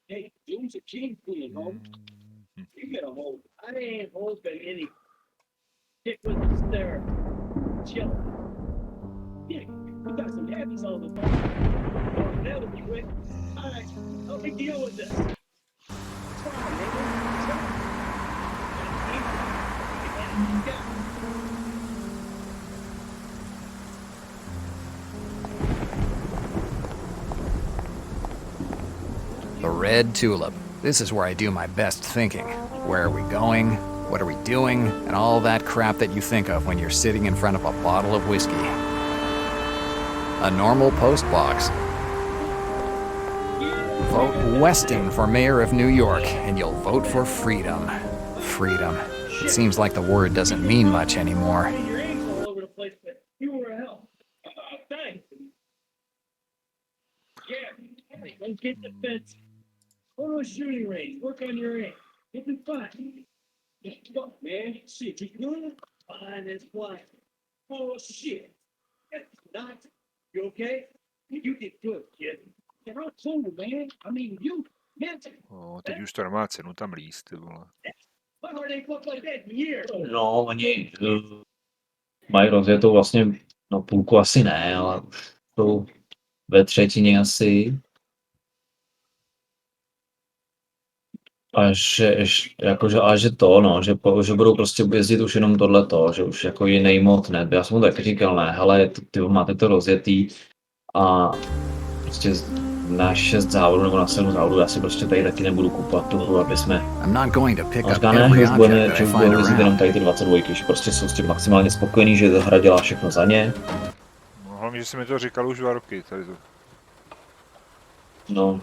Hey, Doom's a king queen, home. You get a hold. I ain't hoping any dick with us there. Chill. Yeah, we got some heavies on the phone. Oh, that'll be quick. All right, how big deal with this? It's fine, nigga. It's fine. The Red Tulip. This is where I do my best thinking. Where are we going? What are we doing? And all that crap that you think of when you're sitting in front of a bottle of whiskey. A normal post box. Vote Weston for mayor of New York, and you'll vote for freedom. Freedom. It seems like the word doesn't mean much anymore. Your aim's all over the place, but you were a help. Thanks. Yeah, hey, don't get the fence. Go to a shooting range. Work on your aim. You'll be fine. Fuck, man. Shit, you good? Fine as fine. Oh, shit. That's not. You okay? You did good, kid. You're all cool, man. I mean, you meant it. Teď už to nemá cenu tam líst, ty vole. My heart ain't looked like that in years. No, oni mají rozjetou vlastně, no půlku asi ne, ale už jsou ve třetině asi. A že to, no, že budou prostě jezdit už jenom tohleto, že už jako jiný mod ne. Já jsem mu tak říkal, ne, hele, ty máte to rozjetý a prostě na 6 závodů nebo na 7 závodů, já si prostě tady taky nebudu kupovat tu hru, aby jsme... I'm not going to pick up Říká, ne, every že object budeme that I find jezdit jenom around. tady ty 22, že prostě jsou s tím maximálně spokojení, že ta hra dělá všechno za ně. No, hlavně, že jsi mi to říkal už 2 roky, tady to. No.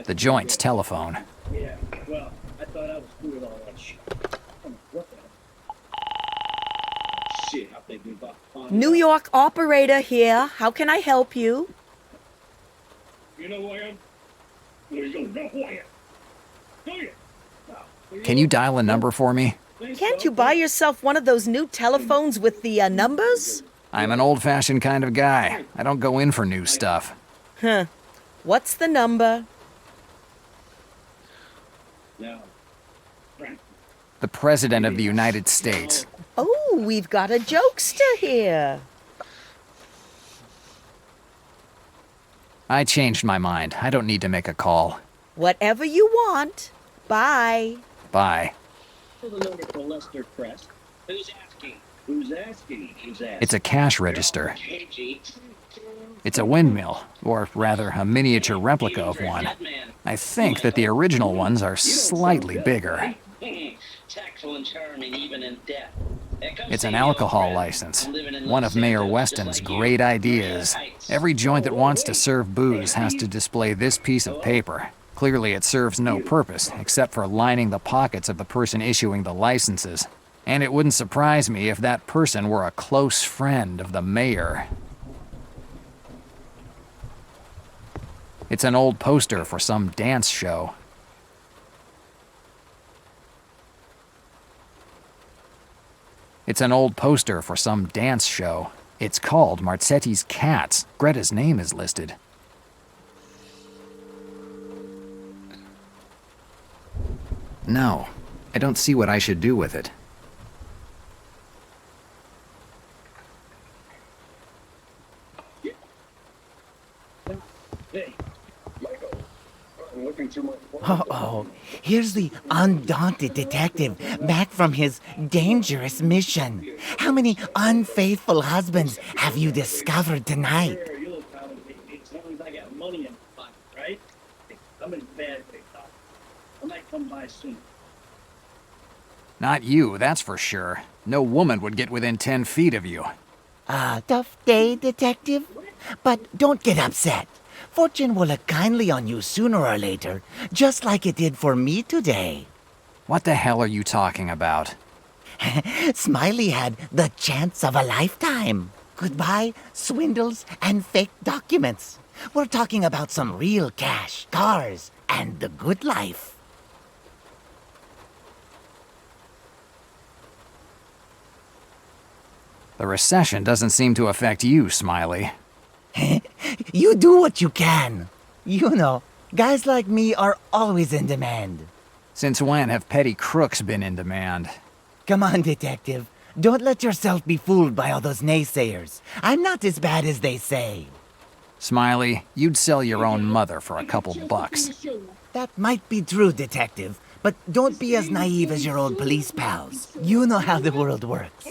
The joint's telephone. Yeah, well, I thought I was good at all that shit. What the shit, I think we about New York operator here. How can I help you? You know who I am? You don't know who I am. Do you? No. Can you dial a number for me? Can't you buy yourself one of those new telephones with the numbers? I'm an old-fashioned kind of guy. I don't go in for new stuff. Huh. What's the number? No. Frank. The President of the United States. Oh, we've got a jokester here. I changed my mind. I don't need to make a call. Whatever you want. Bye. Bye. The number for Lester Crest. Who's asking? Who's asking? Who's asking? It's a cash register. It's a windmill, or rather, a miniature replica of one. I think that the original ones are slightly bigger. It's an alcohol license, one of Mayor Weston's great ideas. Every joint that wants to serve booze has to display this piece of paper. Clearly it serves no purpose, except for lining the pockets of the person issuing the licenses. And it wouldn't surprise me if that person were a close friend of the mayor. It's an old poster for some dance show. It's an old poster for some dance show. It's called Marzetti's Cats. Greta's name is listed. No, I don't see what I should do with it. Hey, Michael. I'm looking through my Oh, here's the undaunted detective back from his dangerous mission. How many unfaithful husbands have you discovered tonight? Sure, you look kind of big. As long as I got money in the pocket, right? I'm in bad big time. I might come by soon. Not you, that's for sure. No woman would get within 10 feet of you. Tough day, detective? But don't get upset. Fortune will look kindly on you sooner or later, just like it did for me today. What the hell are you talking about? Smiley had the chance of a lifetime. Goodbye, swindles and fake documents. We're talking about some real cash, cars, and the good life. The recession doesn't seem to affect you, Smiley. You do what you can. You know, Guys like me are always in demand. Since when have petty crooks been in demand? Come on, detective. Don't let yourself be fooled by all those naysayers. I'm not as bad as they say. Smiley, you'd sell your own mother for a couple bucks. That might be true, detective, but don't be as naive as your old police pals. You know how the world works.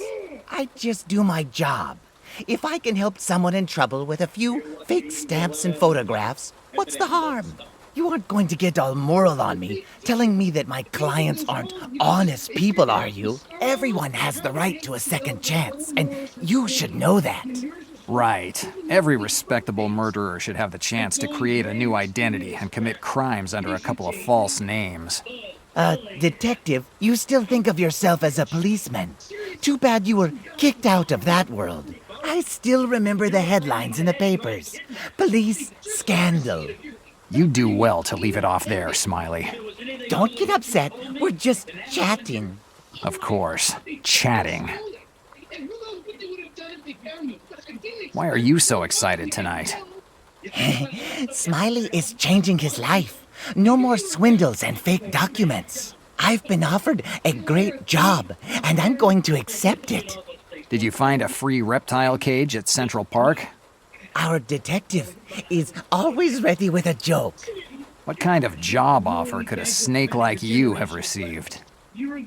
I just do my job. If I can help someone in trouble with a few fake stamps and photographs, what's the harm? You aren't going to get all moral on me, telling me that my clients aren't honest people, are you? Everyone has the right to a second chance, and you should know that. Right. Every respectable murderer should have the chance to create a new identity and commit crimes under a couple of false names. Detective, you still think of yourself as a policeman. Too bad you were kicked out of that world. I still remember the headlines in the papers. Police scandal. You do well to leave it off there, Smiley. Don't get upset. We're just chatting. Of course. Chatting. Why are you so excited tonight? Smiley is changing his life. No more swindles and fake documents. I've been offered a great job, and I'm going to accept it. Did you find a free reptile cage at Central Park? Our detective is always ready with a joke. What kind of job offer could a snake like you have received?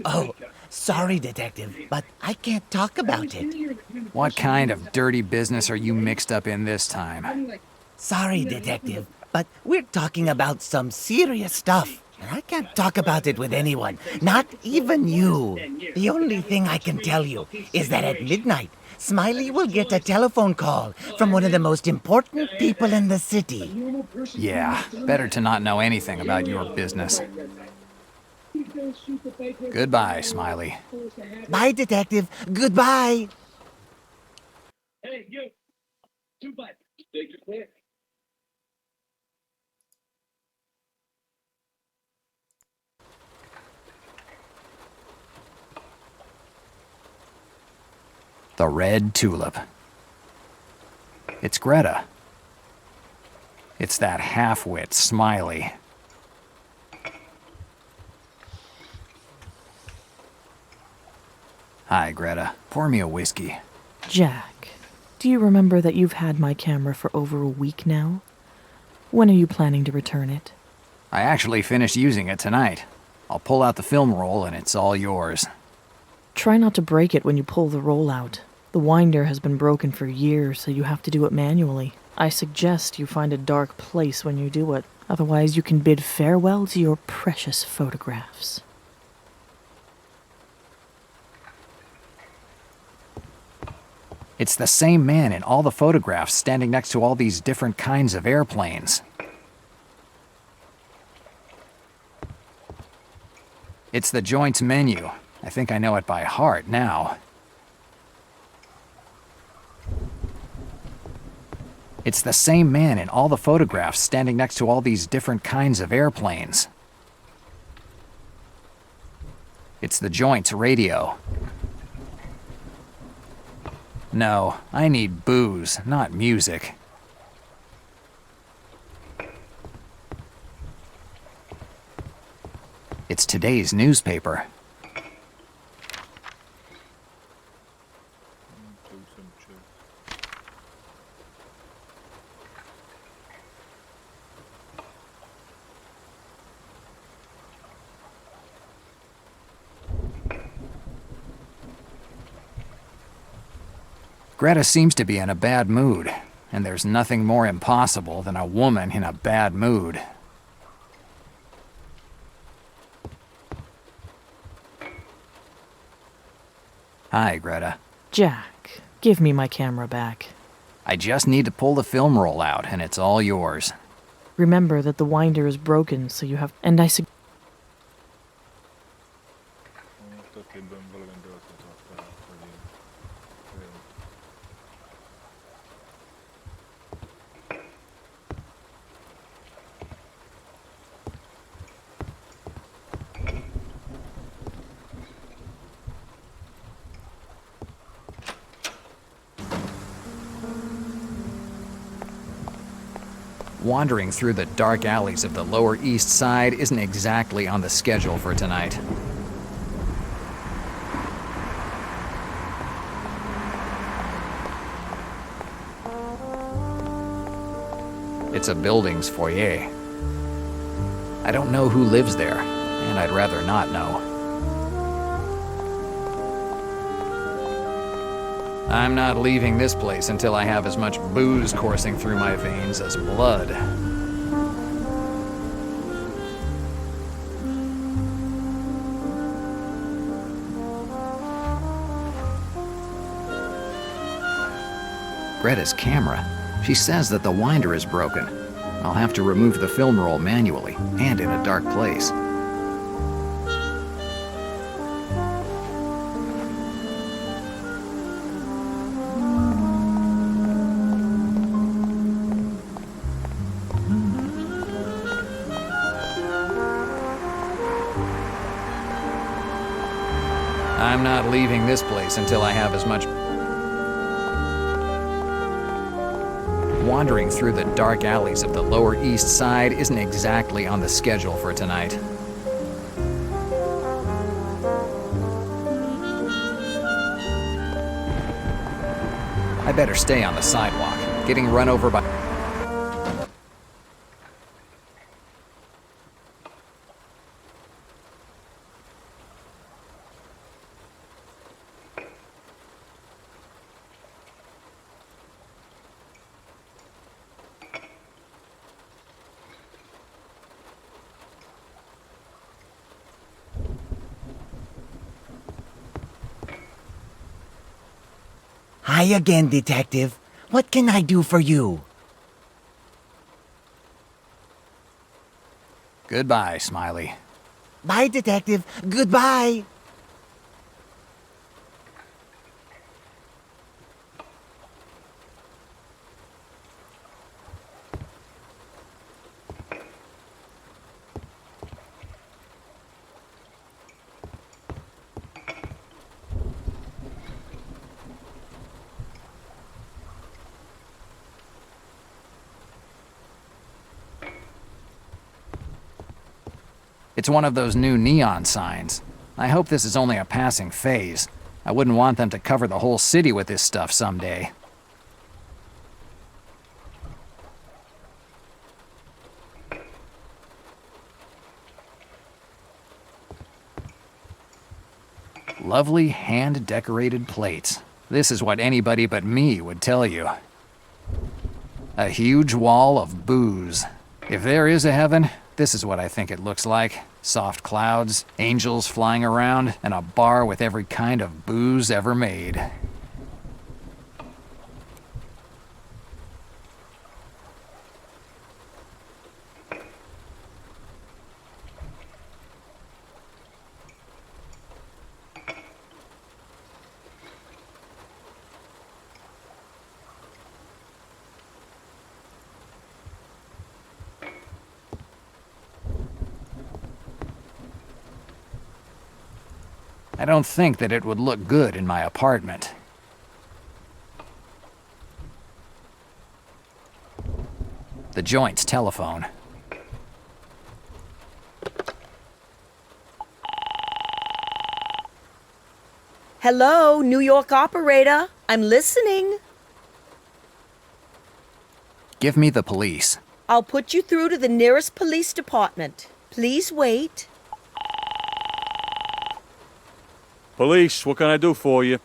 Oh, sorry, detective, but I can't talk about it. What kind of dirty business are you mixed up in this time? Sorry, detective, but we're talking about some serious stuff. And I can't talk about it with anyone, not even you. The only thing I can tell you is that at midnight, Smiley will get a telephone call from one of the most important people in the city. Yeah, better to not know anything about your business. Goodbye, Smiley. Bye, detective. Goodbye. Hey, you. 2 bucks. Take your clear. The Red Tulip. It's Greta. It's that half-wit Smiley. Hi, Greta. Pour me a whiskey. Jack, do you remember that you've had my camera for over a week now? When are you planning to return it? I actually finished using it tonight. I'll pull out the film roll and it's all yours. Try not to break it when you pull the roll out. The winder has been broken for years, so you have to do it manually. I suggest you find a dark place when you do it. Otherwise, you can bid farewell to your precious photographs. It's the same man in all the photographs standing next to all these different kinds of airplanes. It's the joint's menu. I think I know it by heart now. It's the same man in all the photographs standing next to all these different kinds of airplanes. It's the joint's radio. No, I need booze, not music. It's today's newspaper. Greta seems to be in a bad mood, and there's nothing more impossible than a woman in a bad mood. Hi, Greta. Jack, give me my camera back. I just need to pull the film roll out, and it's all yours. Remember that the winder is broken, so you have... And I Wandering through the dark alleys of the Lower East Side isn't exactly on the schedule for tonight. It's a building's foyer. I don't know who lives there, and I'd rather not know. I'm not leaving this place until I have as much booze coursing through my veins as blood. Greta's camera. She says that the winder is broken. I'll have to remove the film roll manually, and in a dark place. I'm not leaving this place until I have as much... Wandering through the dark alleys of the Lower East Side isn't exactly on the schedule for tonight. I better stay on the sidewalk, getting run over by... Hi again, Detective. What can I do for you? Goodbye, Smiley. Bye, Detective. Goodbye. It's one of those new neon signs. I hope this is only a passing phase. I wouldn't want them to cover the whole city with this stuff someday. Lovely hand-decorated plates. This is what anybody but me would tell you. A huge wall of booze. If there is a heaven, this is what I think it looks like. Soft clouds, angels flying around, and a bar with every kind of booze ever made. I don't think that it would look good in my apartment. The joint's telephone. Hello, New York operator. I'm listening. Give me the police. I'll put you through to the nearest police department. Please wait. Police, what can I do for you?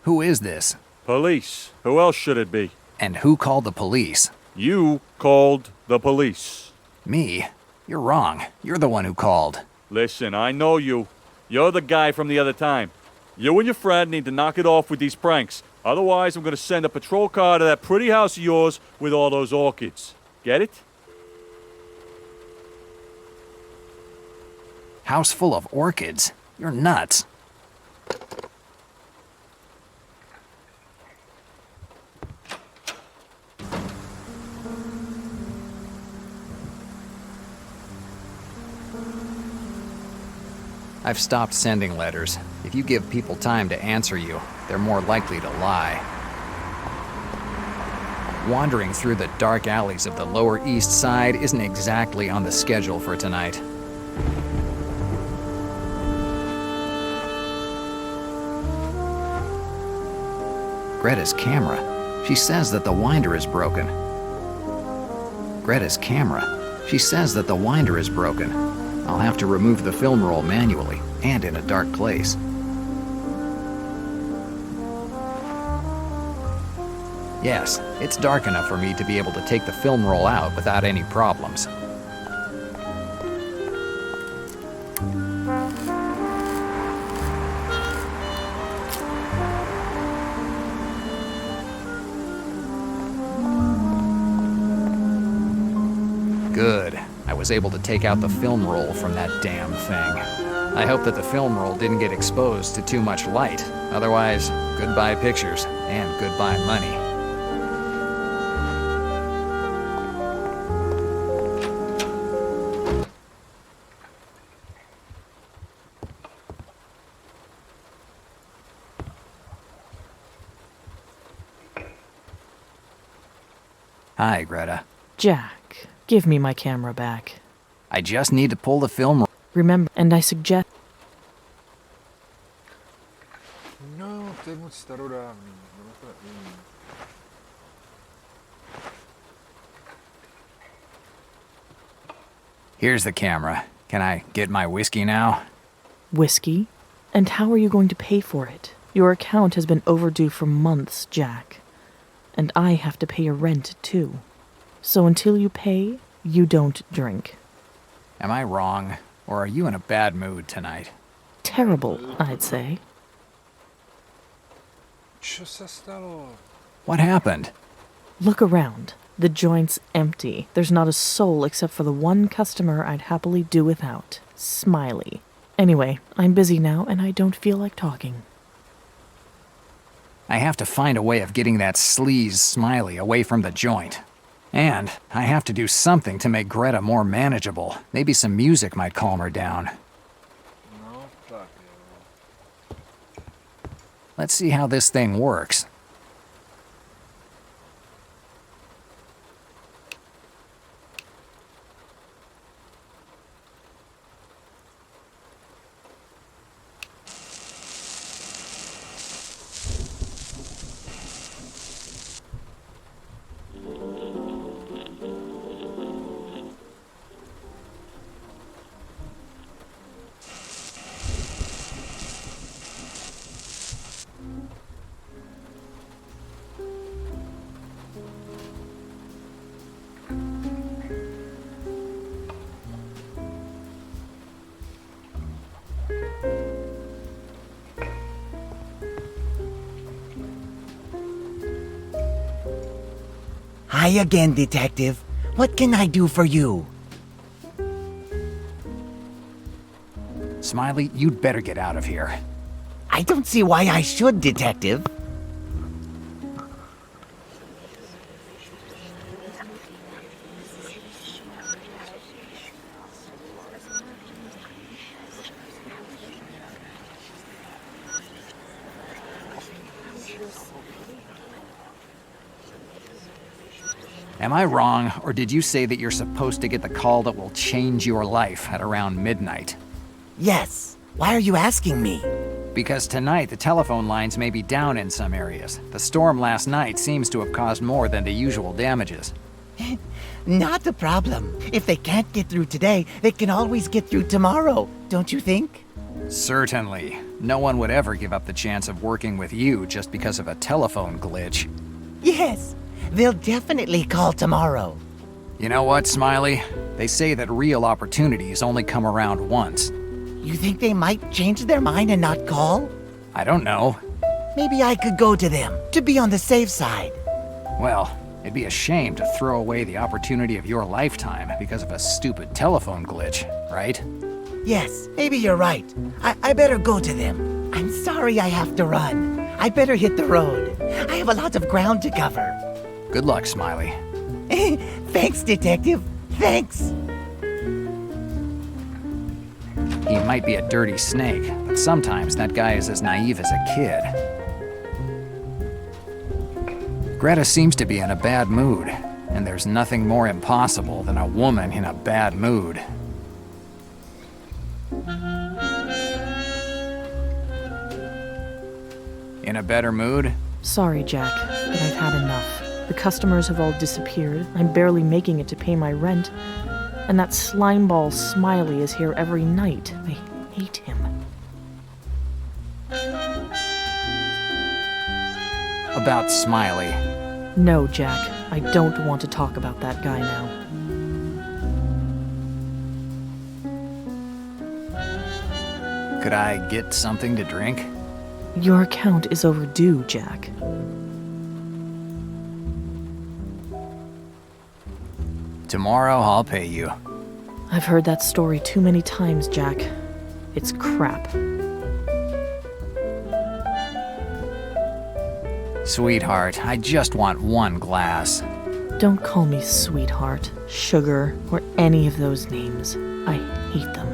Who is this? Police. Who else should it be? And who called the police? You called the police. Me? You're wrong. You're the one who called. Listen, I know you. You're the guy from the other time. You and your friend need to knock it off with these pranks. Otherwise, I'm going to send a patrol car to that pretty house of yours with all those orchids. Get it? House full of orchids? You're nuts. I've stopped sending letters. If you give people time to answer you, they're more likely to lie. Wandering through the dark alleys of the Lower East Side isn't exactly on the schedule for tonight. Greta's camera. She says that the winder is broken. Greta's camera. She says that the winder is broken. I'll have to remove the film roll manually and in a dark place. Yes, it's dark enough for me to be able to take the film roll out without any problems. Good. I was able to take out the film roll from that damn thing. I hope that the film roll didn't get exposed to too much light. Otherwise, goodbye pictures and goodbye money. Hi, Greta. Jack, give me my camera back. I just need to pull the film. Remember, and I suggest... No, to je moc starodávný. Here's the camera. Can I get my whiskey now? Whiskey? And how are you going to pay for it? Your account has been overdue for months, Jack. And I have to pay your rent, too. So until you pay, you don't drink. Am I wrong, or are you in a bad mood tonight? Terrible, I'd say. Co se stalo? What happened? Look around. The joint's empty. There's not a soul except for the one customer I'd happily do without. Smiley. Anyway, I'm busy now and I don't feel like talking. I have to find a way of getting that sleaze Smiley away from the joint. And I have to do something to make Greta more manageable. Maybe some music might calm her down. No, tak jo. Let's see how this thing works. Hi again, Detective. What can I do for you? Smiley, you'd better get out of here. I don't see why I should, Detective. Am I wrong, or did you say that you're supposed to get the call that will change your life at around midnight? Yes. Why are you asking me? Because tonight the telephone lines may be down in some areas. The storm last night seems to have caused more than the usual damages. Not a problem. If they can't get through today, they can always get through tomorrow, don't you think? Certainly. No one would ever give up the chance of working with you just because of a telephone glitch. Yes. They'll definitely call tomorrow. You know what, Smiley? They say that real opportunities only come around once. You think they might change their mind and not call? I don't know. Maybe I could go to them, to be on the safe side. Well, it'd be a shame to throw away the opportunity of your lifetime because of a stupid telephone glitch, right? Yes, maybe you're right. I better go to them. I'm sorry I have to run. I better hit the road. I have a lot of ground to cover. Good luck, Smiley. Thanks, Detective. Thanks. He might be a dirty snake, but sometimes that guy is as naive as a kid. Greta seems to be in a bad mood, and there's nothing more impossible than a woman in a bad mood. In a better mood? Sorry, Jack, but I've had enough. The customers have all disappeared. I'm barely making it to pay my rent. And that slimeball Smiley is here every night. I hate him. About Smiley. No, Jack. I don't want to talk about that guy now. Could I get something to drink? Your account is overdue, Jack. Tomorrow I'll pay you. I've heard that story too many times, Jack. It's crap. Sweetheart, I just want one glass. Don't call me sweetheart, sugar, or any of those names. I hate them.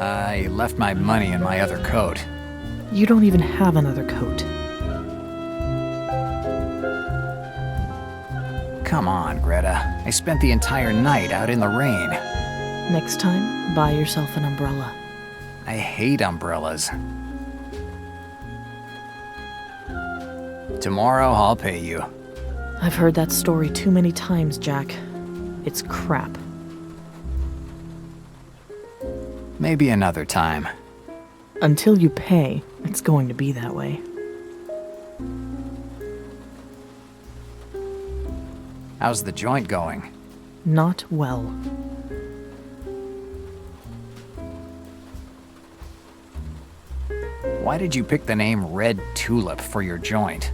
I left my money in my other coat. You don't even have another coat. Come on, Greta. I spent the entire night out in the rain. Next time, buy yourself an umbrella. I hate umbrellas. Tomorrow I'll pay you. I've heard that story too many times, Jack. It's crap. Maybe another time. Until you pay, it's going to be that way. How's the joint going? Not well. Why did you pick the name Red Tulip for your joint?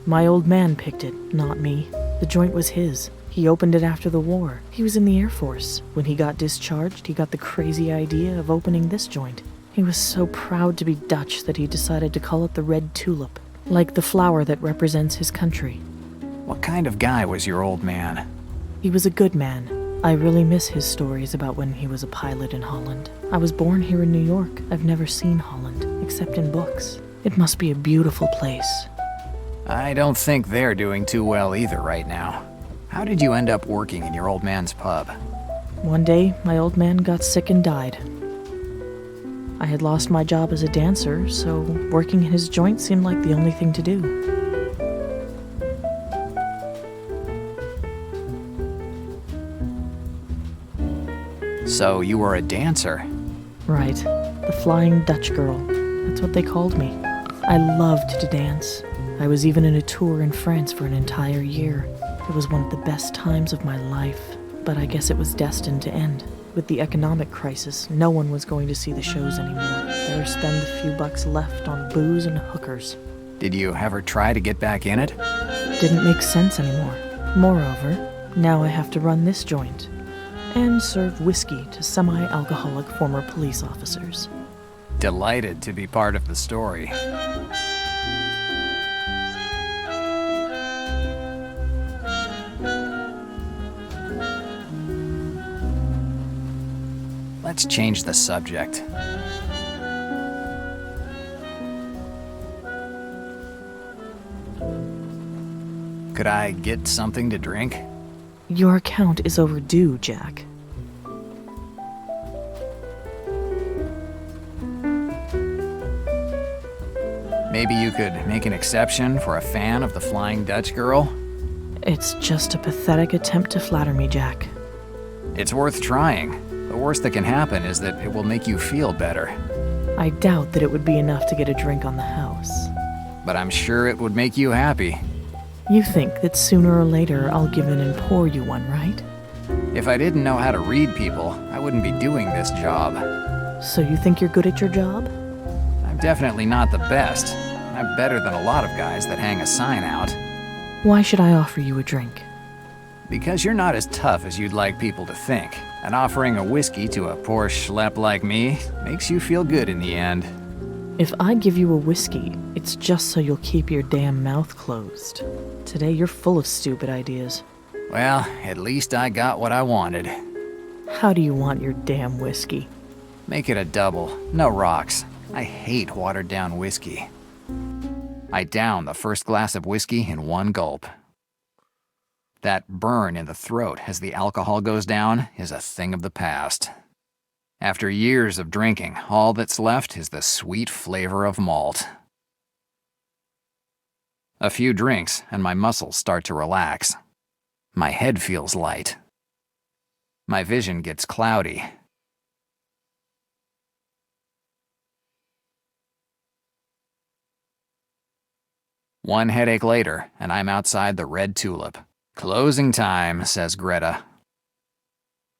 My old man picked it, not me. The joint was his. He opened it after the war. He was in the Air Force. When he got discharged, he got the crazy idea of opening this joint. He was so proud to be Dutch that he decided to call it the Red Tulip, like the flower that represents his country. What kind of guy was your old man? He was a good man. I really miss his stories about when he was a pilot in Holland. I was born here in New York. I've never seen Holland, except in books. It must be a beautiful place. I don't think they're doing too well either right now. How did you end up working in your old man's pub? One day, my old man got sick and died. I had lost my job as a dancer, so working in his joint seemed like the only thing to do. So you were a dancer? Right. The Flying Dutch Girl. That's what they called me. I loved to dance. I was even in a tour in France for an entire year. It was one of the best times of my life, but I guess it was destined to end. With the economic crisis, no one was going to see the shows anymore. Better spend the few bucks left on booze and hookers. Did you ever try to get back in it? Didn't make sense anymore. Moreover, now I have to run this joint and serve whiskey to semi-alcoholic former police officers. Delighted to be part of the story. Let's change the subject. Could I get something to drink? Your account is overdue, Jack. Maybe you could make an exception for a fan of the Flying Dutch Girl? It's just a pathetic attempt to flatter me, Jack. It's worth trying. The worst that can happen is that it will make you feel better. I doubt that it would be enough to get a drink on the house. But I'm sure it would make you happy. You think that sooner or later I'll give in and pour you one, right? If I didn't know how to read people, I wouldn't be doing this job. So you think you're good at your job? I'm definitely not the best. I'm better than a lot of guys that hang a sign out. Why should I offer you a drink? Because you're not as tough as you'd like people to think, and offering a whiskey to a poor schlep like me makes you feel good in the end. If I give you a whiskey, it's just so you'll keep your damn mouth closed. Today you're full of stupid ideas. Well, at least I got what I wanted. How do you want your damn whiskey? Make it a double, no rocks. I hate watered down whiskey. I down the first glass of whiskey in one gulp. That burn in the throat as the alcohol goes down is a thing of the past. After years of drinking, all that's left is the sweet flavor of malt. A few drinks and my muscles start to relax. My head feels light. My vision gets cloudy. One headache later, and I'm outside the Red Tulip. Closing time, says Greta.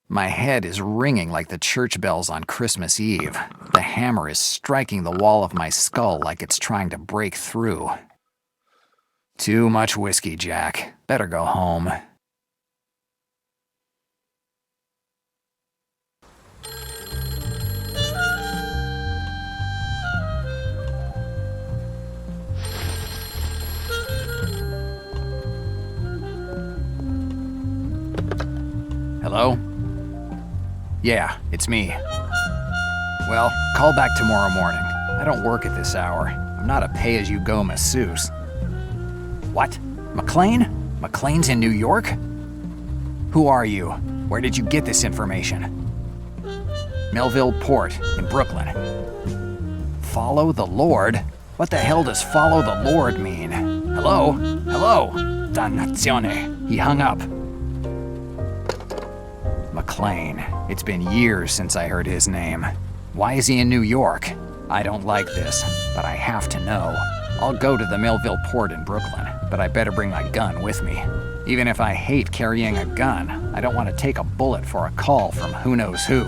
My head is ringing like the church bells on Christmas Eve. The hammer is striking the wall of my skull like it's trying to break through. Too much whiskey, Jack. Better go home. Hello? Yeah, it's me. Well, call back tomorrow morning. I don't work at this hour. I'm not a pay-as-you-go masseuse. What? McLean? McLean's in New York? Who are you? Where did you get this information? Melville Port in Brooklyn. Follow the Lord? What the hell does follow the Lord mean? Hello? Hello? Dannazione. He hung up. McLean. It's been years since I heard his name. Why is he in New York? I don't like this, but I have to know. I'll go to the Melville Port in Brooklyn, but I better bring my gun with me. Even if I hate carrying a gun, I don't want to take a bullet for a call from who knows who.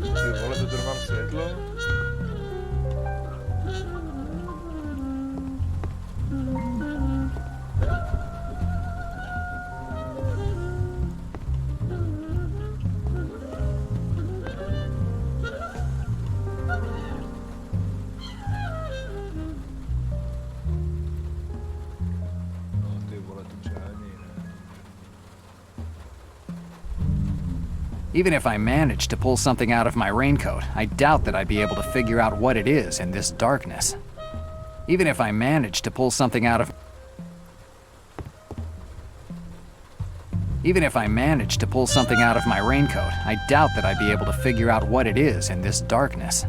Ty vole, to mám světlo? No ty vole, to žádný, ne? Even if I managed to pull something out of my raincoat, I doubt that I'd be able to figure out what it is in this darkness. Even if I managed to pull something out of... Even if I managed to pull something out of my raincoat, I doubt that I'd be able to figure out what it is in this darkness.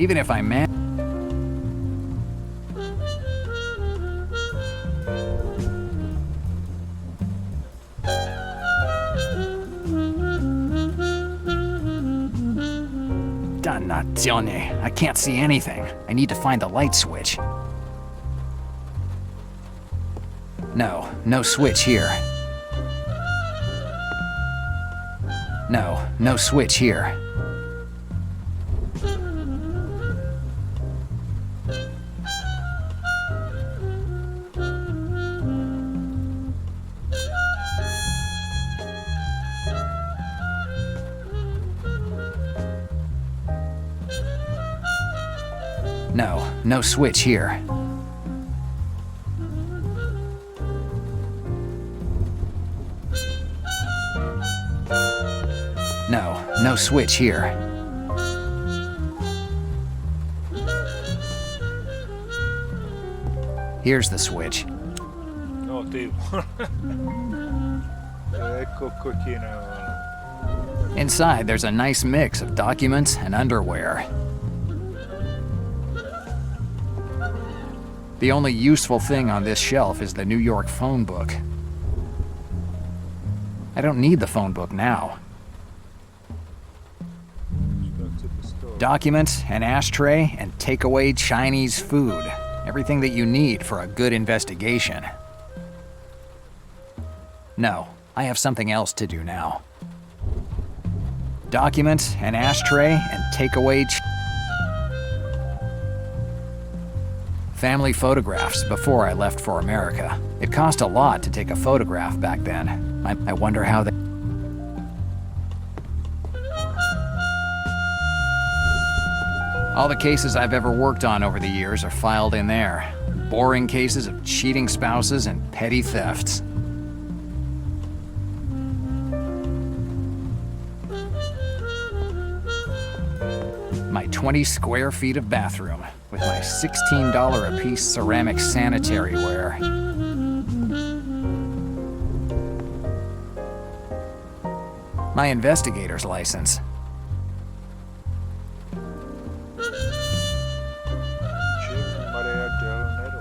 Even if I man... Dannazione, I can't see anything. I need to find the light switch. No, no switch here. No, no switch here. No, no switch here. No, no switch here. Here's the switch. No ty vole. To je kokotina, vole. Inside, there's a nice mix of documents and underwear. The only useful thing on this shelf is the New York phone book. I don't need the phone book now. Documents, an ashtray, and takeaway Chinese food. Everything that you need for a good investigation. No, I have something else to do now. Documents, an ashtray, and takeaway family photographs before I left for America. It cost a lot to take a photograph back then. I wonder how they... All the cases I've ever worked on over the years are filed in there. Boring cases of cheating spouses and petty thefts. My 20 square feet of bathroom with my $16 a piece ceramic sanitary ware. My investigator's license. Jim Maria Del Nero.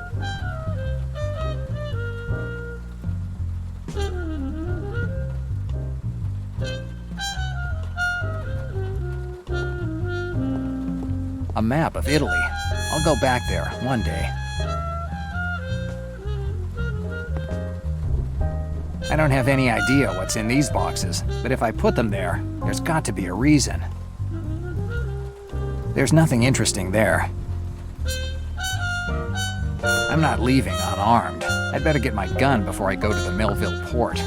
A map of Italy. I'll go back there one day. I don't have any idea what's in these boxes, but if I put them there, there's got to be a reason. There's nothing interesting there. I'm not leaving unarmed. I'd better get my gun before I go to the Millville port.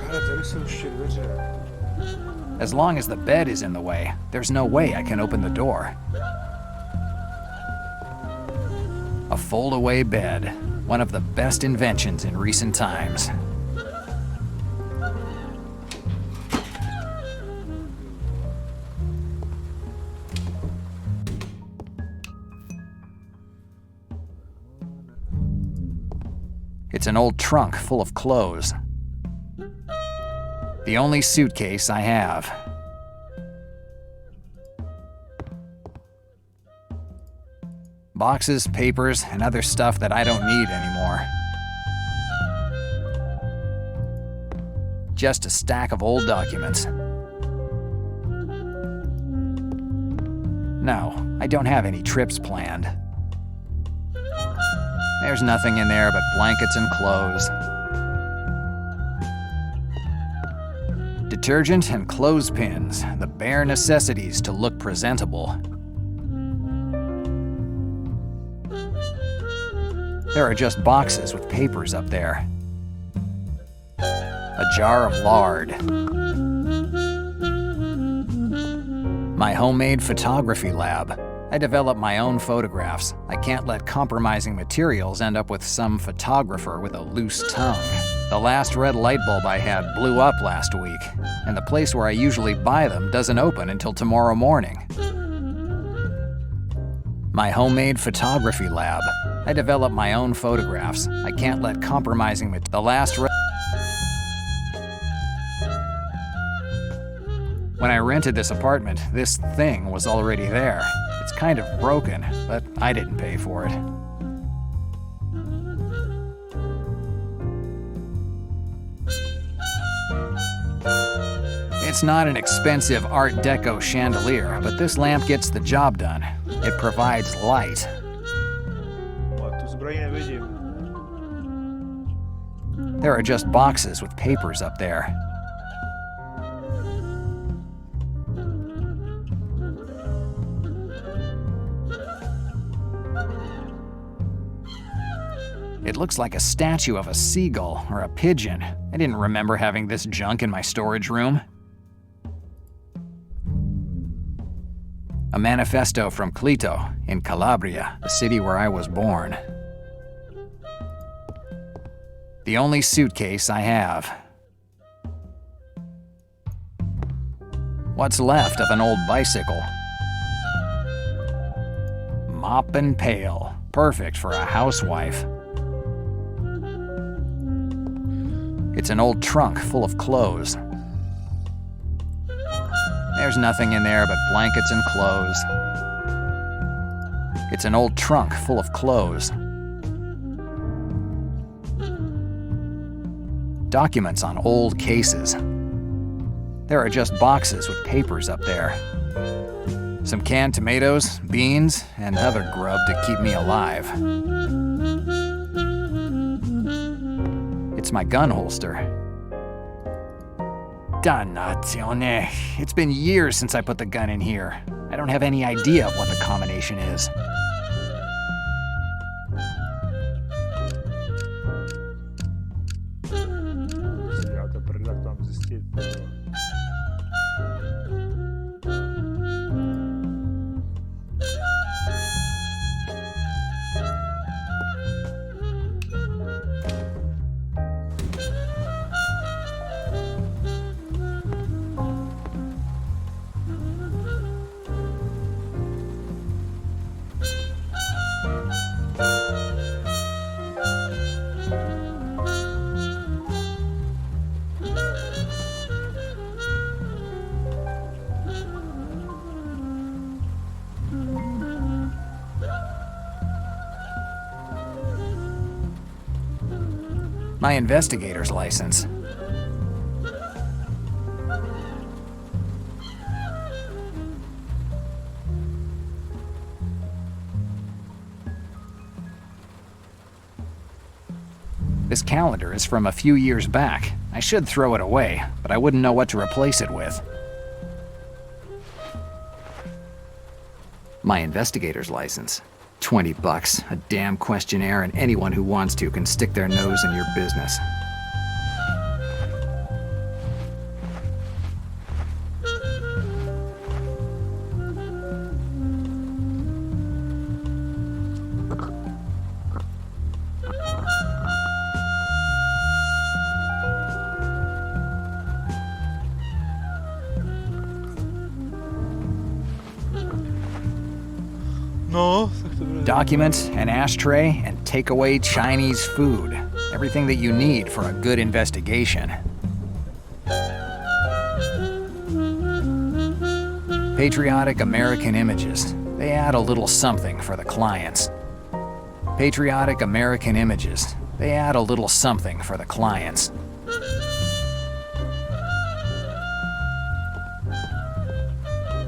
Hele tady jsou ještě dveře. As long as the bed is in the way, there's no way I can open the door. A fold-away bed, one of the best inventions in recent times. It's an old trunk full of clothes. The only suitcase I have. Boxes, papers, and other stuff that I don't need anymore. Just a stack of old documents. No, I don't have any trips planned. There's nothing in there but blankets and clothes. Detergent and clothespins, the bare necessities to look presentable. There are just boxes with papers up there. A jar of lard. My homemade photography lab. I develop my own photographs. I can't let compromising materials end up with some photographer with a loose tongue. The last red light bulb I had blew up last week, and the place where I usually buy them doesn't open until tomorrow morning. My homemade photography lab. I develop my own photographs. I can't let compromising the last When I rented this apartment, this thing was already there. It's kind of broken, but I didn't pay for it. It's not an expensive Art Deco chandelier, but this lamp gets the job done. It provides light. A tu zbraň nevidím. There are just boxes with papers up there. It looks like a statue of a seagull or a pigeon. I didn't remember having this junk in my storage room. A manifesto from Clito in Calabria, the city where I was born. The only suitcase I have. What's left of an old bicycle? Mop and pail, perfect for a housewife. It's an old trunk full of clothes. There's nothing in there but blankets and clothes. It's an old trunk full of clothes. Documents on old cases. There are just boxes with papers up there. Some canned tomatoes, beans, and other grub to keep me alive. It's my gun holster. Dannazione. It's been years since I put the gun in here. I don't have any idea of what the combination is. Sdraiată per l'acqua, am zis. My investigator's license. This calendar is from a few years back. I should throw it away, but I wouldn't know what to replace it with. My investigator's license. $20, a damn questionnaire, and anyone who wants to can stick their nose in your business. No, tak to bude. Document, an ashtray, and takeaway Chinese food. Everything that you need for a good investigation. Patriotic American images. They add a little something for the clients. Patriotic American images. They add a little something for the clients.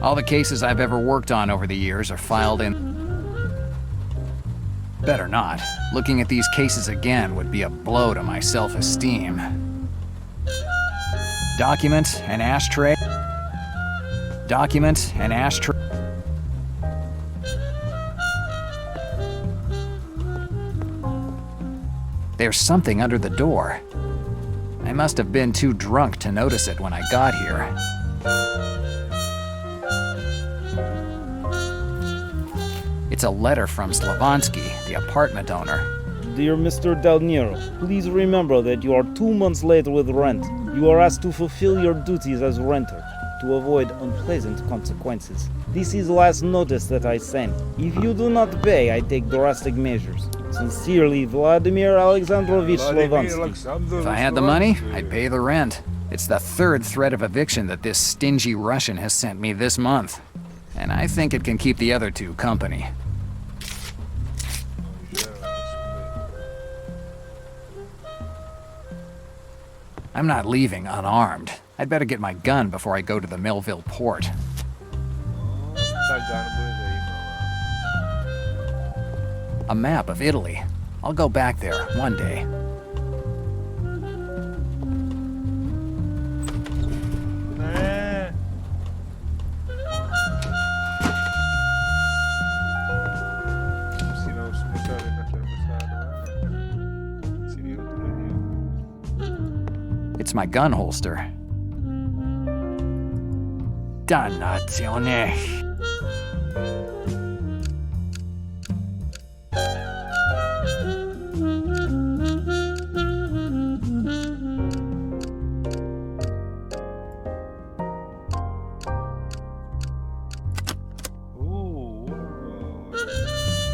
All the cases I've ever worked on over the years are filed in. Better not. Looking at these cases again would be a blow to my self-esteem. Document, an ashtray. Document, an ashtray. There's something under the door. I must have been too drunk to notice it when I got here. It's a letter from Slavonsky, the apartment owner. Dear Mr. Del Nero, please remember that you are 2 months late with rent. You are asked to fulfill your duties as renter, to avoid unpleasant consequences. This is the last notice that I send. If you do not pay, I take drastic measures. Sincerely, Vladimir Alexandrovich Slavonsky. If I had the money, I'd pay the rent. It's the third threat of eviction that this stingy Russian has sent me this month. And I think it can keep the other two company. I'm not leaving unarmed. I'd better get my gun before I go to the Millville port. Tak gun bude zajímavá. A map of Italy. I'll go back there one day. Ne. Musíme 81, 72. Si vyhodnotí. It's my gun holster. Dannazione.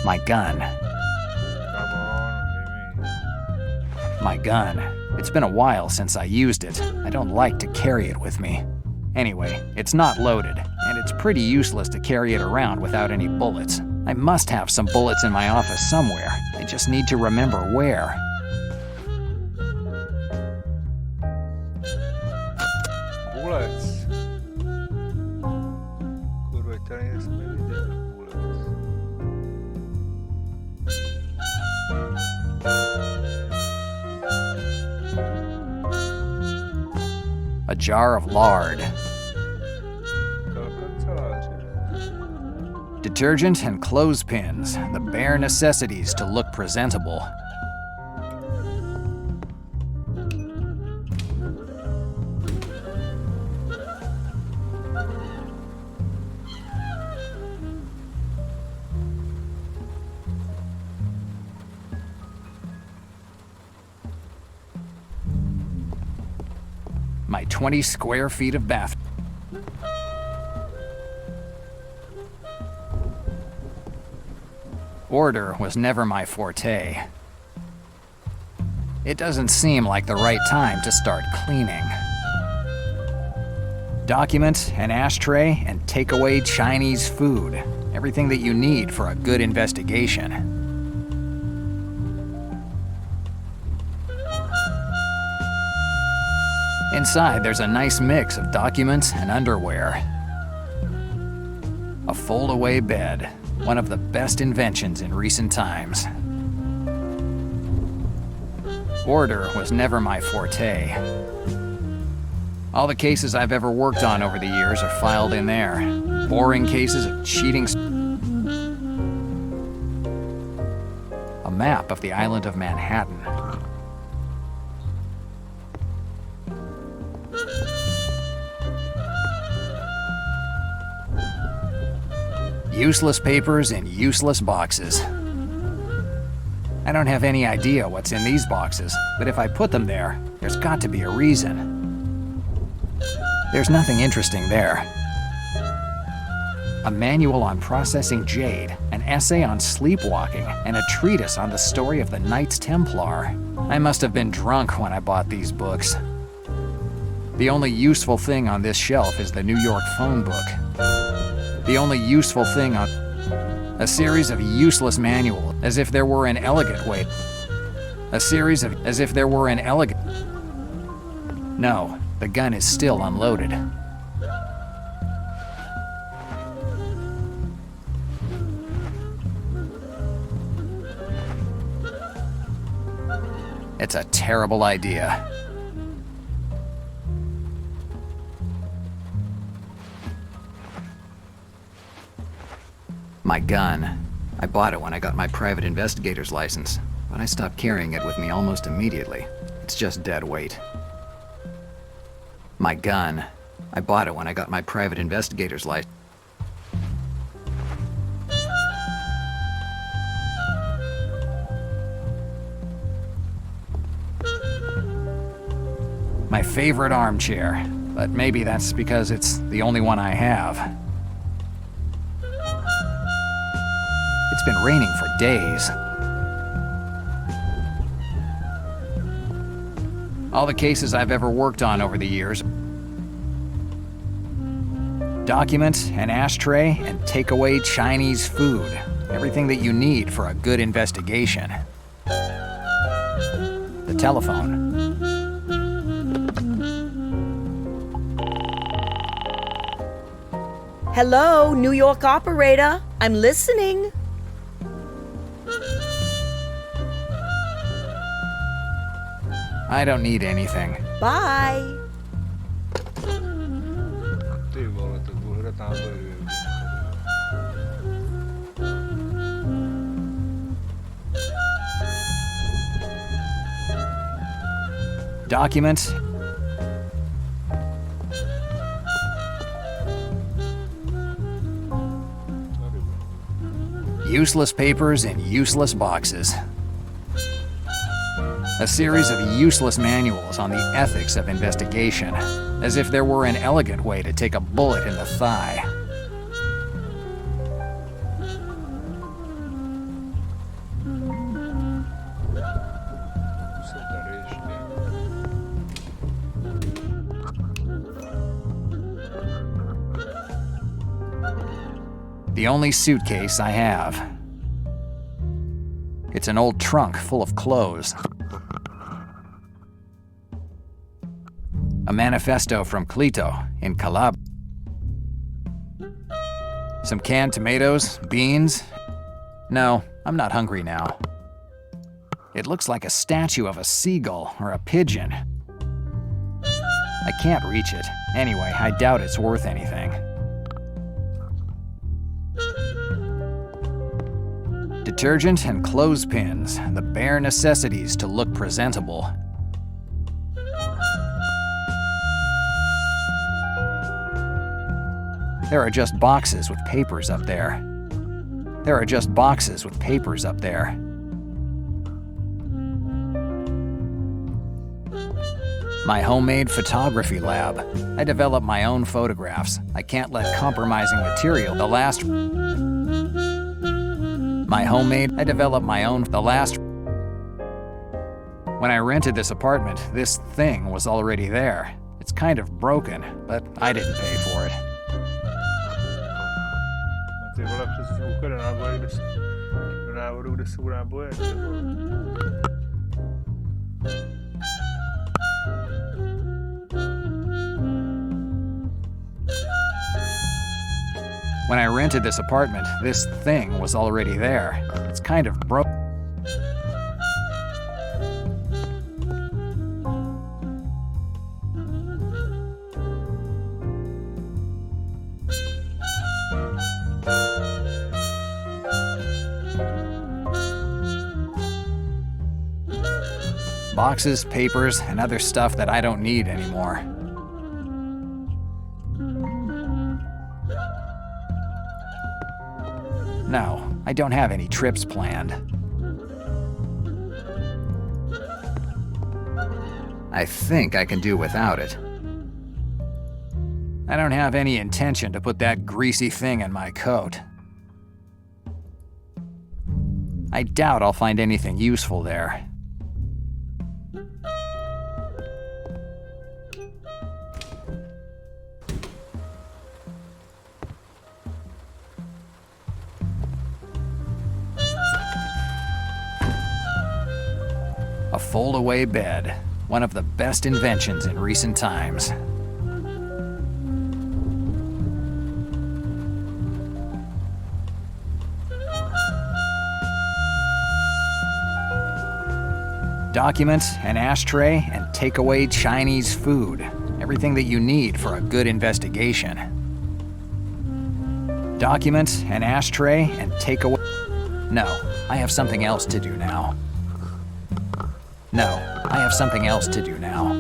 My gun. Come on, Mimi. My gun. It's been a while since I used it. I don't like to carry it with me. Anyway, it's not loaded, and it's pretty useless to carry it around without any bullets. I must have some bullets in my office somewhere. I just need to remember where. Bullets. Pochopitelně jsme viděli vůbec. A jar of lard, Kanceláře. detergent and clothespins, the bare necessities to look presentable. My 20 square feet of bath. Order was never my forte. It doesn't seem like the right time to start cleaning. Document, an ashtray, and takeaway Chinese food. Everything that you need for a good investigation. Inside, there's a nice mix of documents and underwear. A fold-away bed, one of the best inventions in recent times. Order was never my forte. All the cases I've ever worked on over the years are filed in there. Boring cases of cheating. A map of the island of Manhattan. Useless papers in useless boxes. I don't have any idea what's in these boxes, but if I put them there, there's got to be a reason. There's nothing interesting there. A manual on processing jade, an essay on sleepwalking, and a treatise on the story of the Knights Templar. I must have been drunk when I bought these books. The only useful thing on this shelf is the New York phone book. The only useful thing on a series of useless manuals, as if there were an elegant way. As if there were an elegant. No, the gun is still unloaded. It's a terrible idea. My gun. I bought it when I got my private investigator's license, but I stopped carrying it with me almost immediately. It's just dead weight. My gun. I bought it when I got my private investigator's license. My favorite armchair, but maybe that's because it's the only one I have. It's been raining for days. All the cases I've ever worked on over the years. Document, an ashtray, and takeaway Chinese food. Everything that you need for a good investigation. The telephone. Hello, New York operator. I'm listening. I don't need anything. Bye. Ty vole, to budu hrát náboje. Document. Useless papers in useless boxes. A series of useless manuals on the ethics of investigation, as if there were an elegant way to take a bullet in the thigh. Co tady ještě? The only suitcase I have. It's an old trunk full of clothes. A manifesto from Clito in Calab. Some canned tomatoes, beans. No, I'm not hungry now. It looks like a statue of a seagull or a pigeon. I can't reach it. Anyway, I doubt it's worth anything. Detergent and clothespins, the bare necessities to look presentable. There are just boxes with papers up there. There are just boxes with papers up there. My homemade photography lab. I develop my own photographs. I can't let compromising material. I develop my own. When I rented this apartment, this thing was already there. It's kind of broken, but I didn't pay for it. No ty vole, přes zvůka do náboje, do návodu, kde jsou náboje. Ty vole. When I rented this apartment, this thing was already there. It's kind of broke. Boxes, papers, and other stuff that I don't need anymore. No, I don't have any trips planned. I think I can do without it. I don't have any intention to put that greasy thing in my coat. I doubt I'll find anything useful there. A fold-away bed, one of the best inventions in recent times. Document, an ashtray, and takeaway Chinese food. Everything that you need for a good investigation. Document, an ashtray, and takeaway. No, I have something else to do now. No, I have something else to do now.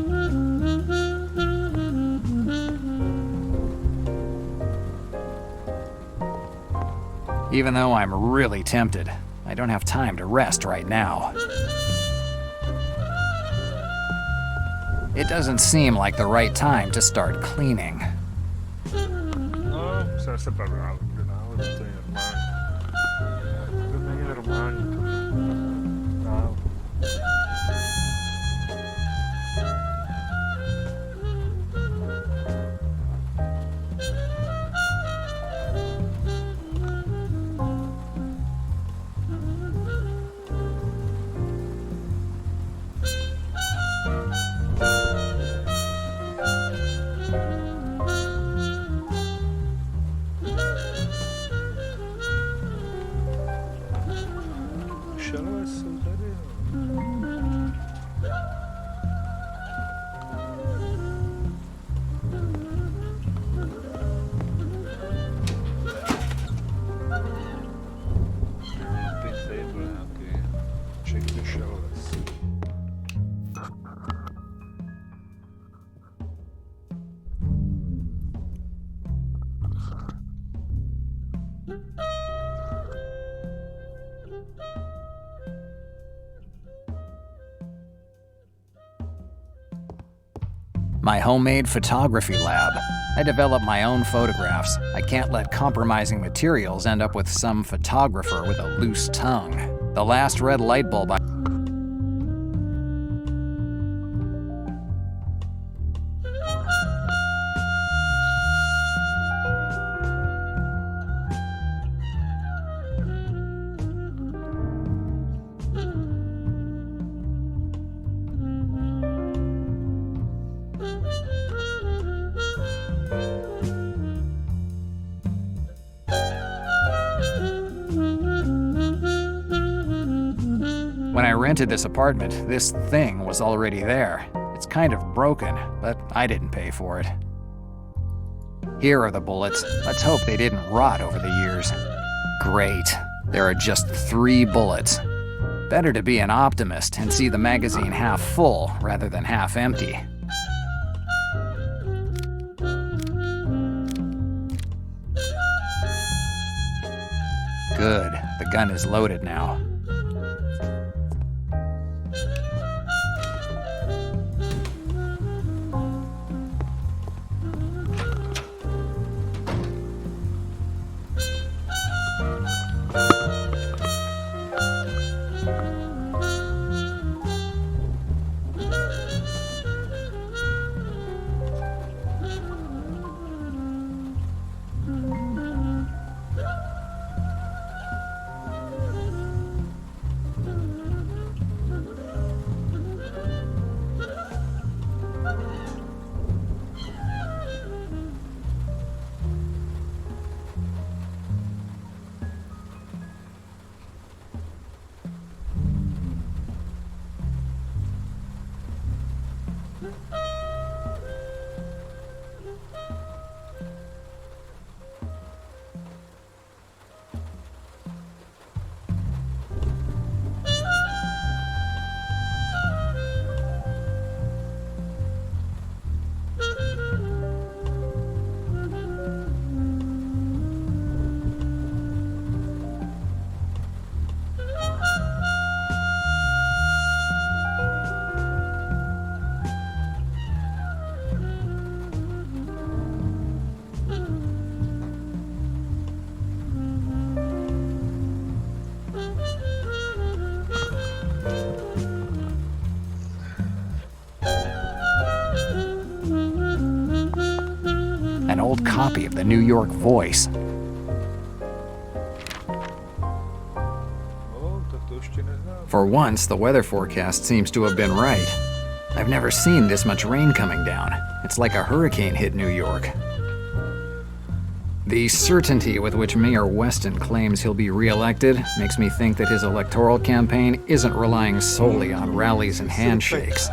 Even though I'm really tempted, I don't have time to rest right now. It doesn't seem like the right time to start cleaning. No, se pravda, do návodu, to je normální. To není normální. No. Šelové jsou tady. Pin table nějaký. Check the shelves. My homemade photography lab. I develop my own photographs. I can't let compromising materials end up with some photographer with a loose tongue. The last red light bulb I... When I rented this apartment, this thing was already there. It's kind of broken, but I didn't pay for it. Here are the bullets. Let's hope they didn't rot over the years. Great. There are just 3 bullets. Better to be an optimist and see the magazine half full rather than half empty. Good. The gun is loaded now. An old copy of the New York Voice. For once, the weather forecast seems to have been right. I've never seen this much rain coming down. It's like a hurricane hit New York. The certainty with which Mayor Weston claims he'll be re-elected makes me think that his electoral campaign isn't relying solely on rallies and handshakes.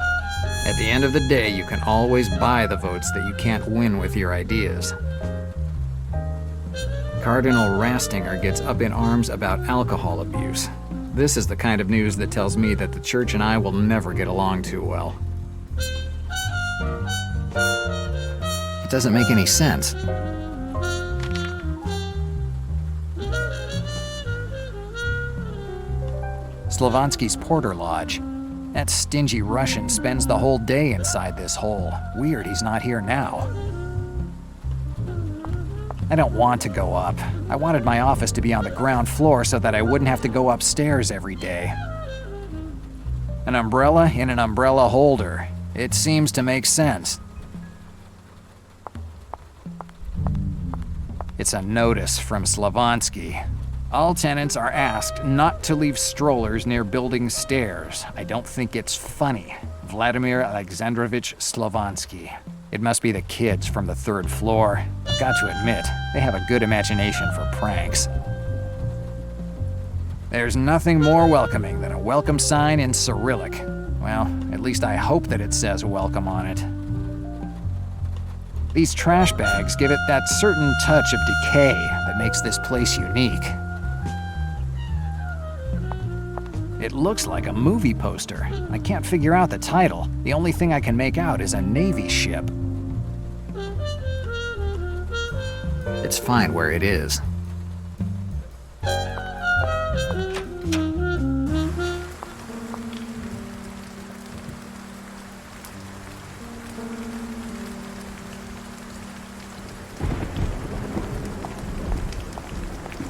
At the end of the day, you can always buy the votes that you can't win with your ideas. Cardinal Rastinger gets up in arms about alcohol abuse. This is the kind of news that tells me that the church and I will never get along too well. It doesn't make any sense. Slavansky's Porter Lodge. That stingy Russian spends the whole day inside this hole. Weird he's not here now. I don't want to go up. I wanted my office to be on the ground floor so that I wouldn't have to go upstairs every day. An umbrella in an umbrella holder. It seems to make sense. It's a notice from Slavansky. All tenants are asked not to leave strollers near building stairs. I don't think it's funny. Vladimir Alexandrovich Slavansky. It must be the kids from the 3rd floor. I've got to admit, they have a good imagination for pranks. There's nothing more welcoming than a welcome sign in Cyrillic. Well, at least I hope that it says welcome on it. These trash bags give it that certain touch of decay that makes this place unique. It looks like a movie poster. I can't figure out the title. The only thing I can make out is a Navy ship. It's fine where it is.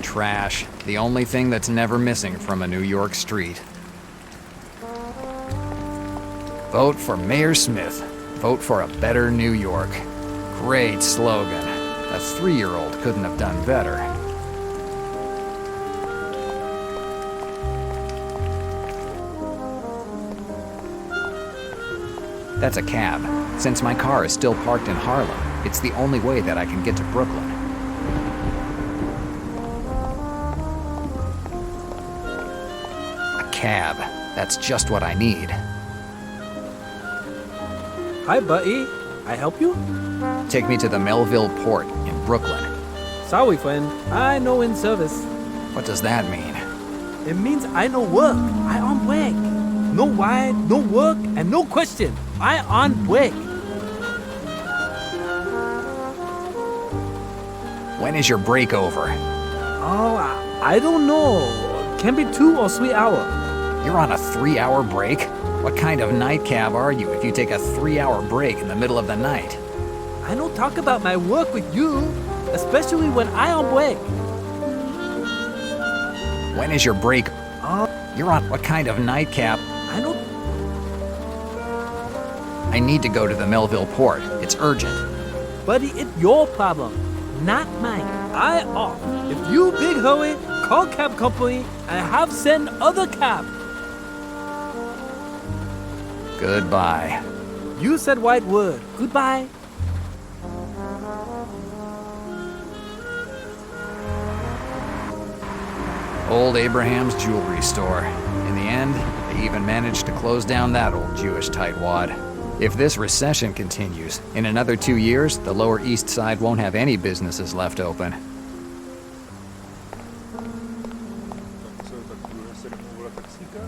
Trash. The only thing that's never missing from a New York street. Vote for Mayor Smith. Vote for a better New York. Great slogan. A 3-year-old couldn't have done better. That's a cab. Since my car is still parked in Harlem, it's the only way that I can get to Brooklyn. Cab. That's just what I need. Hi, buddy. I help you? Take me to the Melville Port in Brooklyn. Sorry, friend. I know in service. What does that mean? It means I no work. I on break. No ride, no work, and no question. I on break. When is your break over? Oh, I don't know. Can be 2 or 3 hours. You're on a 3-hour break? What kind of nightcab are you if you take a 3-hour break in the middle of the night? I don't talk about my work with you, especially when I on break. When is your break? You're on what kind of nightcap? I don't... I need to go to the Melville Port. It's urgent. Buddy, it's your problem, not mine. I off. If you big hurry, call cab company and have send other cab. Goodbye. You said right word. Goodbye. Old Abraham's jewelry store. In the end, they even managed to close down that old Jewish tightwad. If this recession continues, in another 2 years, the Lower East Side won't have any businesses left open. Co, tak bude se jdeme volat taxíka?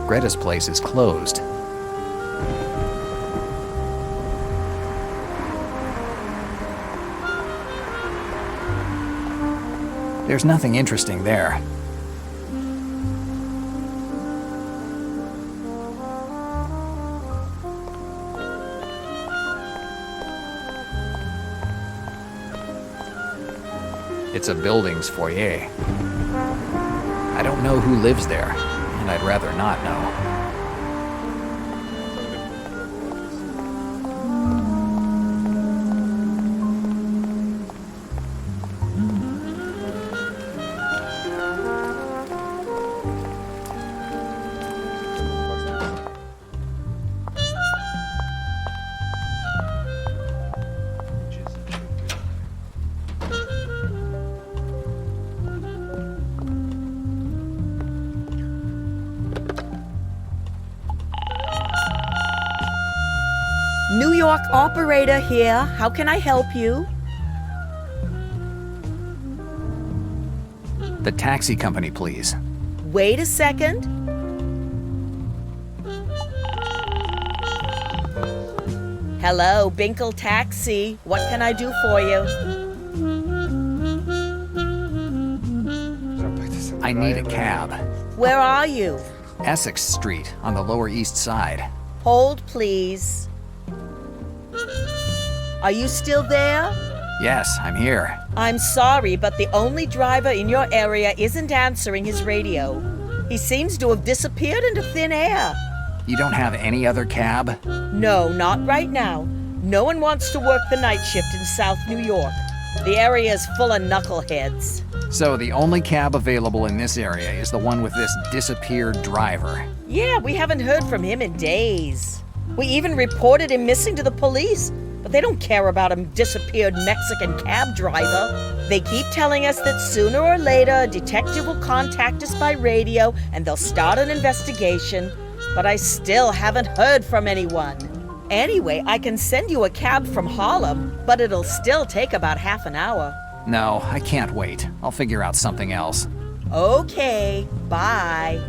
Greta's place is closed. There's nothing interesting there. It's a building's foyer. I don't know who lives there, and I'd rather not know. New York operator here. How can I help you? The taxi company, please. Wait a second. Hello, Binkle Taxi. What can I do for you? I need a cab. Where are you? Essex Street, on the Lower East Side. Hold, please. Are you still there? Yes, I'm here. I'm sorry, but the only driver in your area isn't answering his radio. He seems to have disappeared into thin air. You don't have any other cab? No, not right now. No one wants to work the night shift in South New York. The area is full of knuckleheads. So the only cab available in this area is the one with this disappeared driver. Yeah, we haven't heard from him in days. We even reported him missing to the police, but they don't care about a disappeared Mexican cab driver. They keep telling us that sooner or later a detective will contact us by radio and they'll start an investigation, but I still haven't heard from anyone. Anyway, I can send you a cab from Harlem, but it'll still take about half an hour. No, I can't wait. I'll figure out something else. Okay, bye.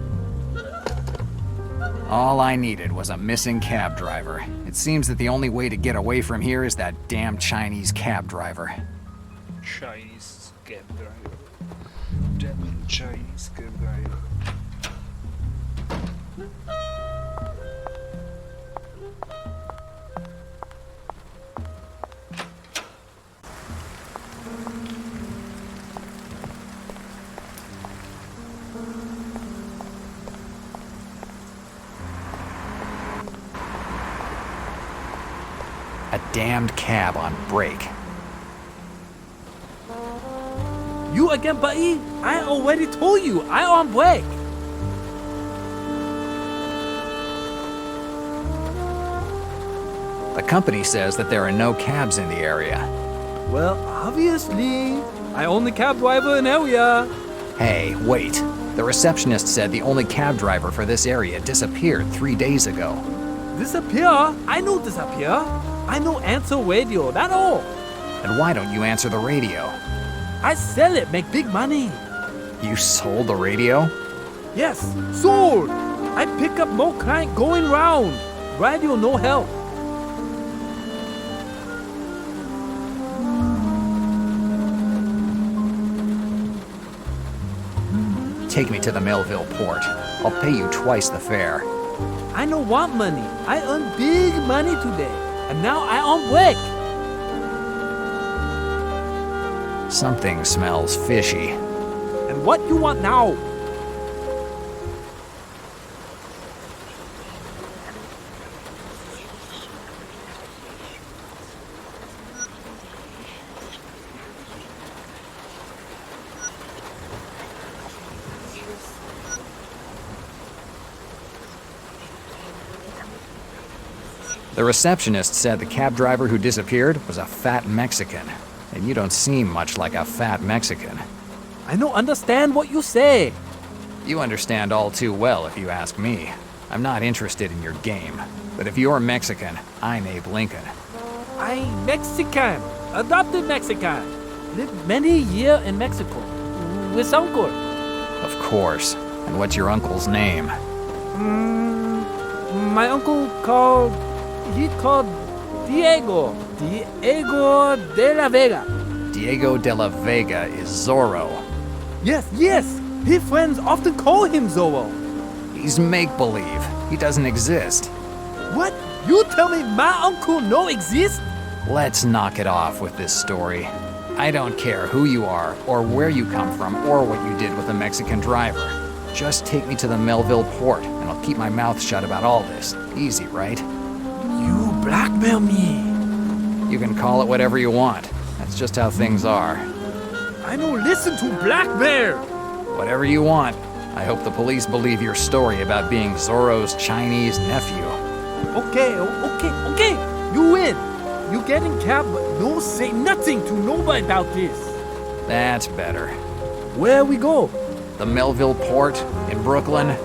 All I needed was a missing cab driver. It seems that the only way to get away from here is that damn Chinese cab driver. Chinese cab driver. Damn Chinese cab driver. A damned cab on break. You again, buddy? I already told you, I on break. The company says that there are no cabs in the area. Well, obviously. I own the cab driver in area. Hey, wait. The receptionist said the only cab driver for this area disappeared 3 days ago. Disappear? I know disappear. I know answer radio, that all. And why don't you answer the radio? I sell it, make big money. You sold the radio? Yes, sold. I pick up more client going round. Radio no help. Take me to the Melville port. I'll pay you twice the fare. I no want money. I earn big money today. And now I on break. Something smells fishy. And what you want now? The receptionist said the cab driver who disappeared was a fat Mexican. And you don't seem much like a fat Mexican. I no understand what you say. You understand all too well if you ask me. I'm not interested in your game. But if you're Mexican, I'm Abe Lincoln. I Mexican. Adopted Mexican. Lived many years in Mexico. With uncle. Of course. And what's your uncle's name? My uncle called Diego. Diego de la Vega. Diego de la Vega is Zorro. Yes. His friends often call him Zorro. He's make-believe. He doesn't exist. What? You tell me my uncle no exist? Let's knock it off with this story. I don't care who you are, or where you come from, or what you did with the Mexican driver. Just take me to the Melville port, and I'll keep my mouth shut about all this. Easy, right? You blackmail me. You can call it whatever you want. That's just how things are. I no listen to blackmail. Whatever you want. I hope the police believe your story about being Zorro's Chinese nephew. Okay. You win. You get in cab, but no say nothing to nobody about this. That's better. Where we go? The Melville port in Brooklyn.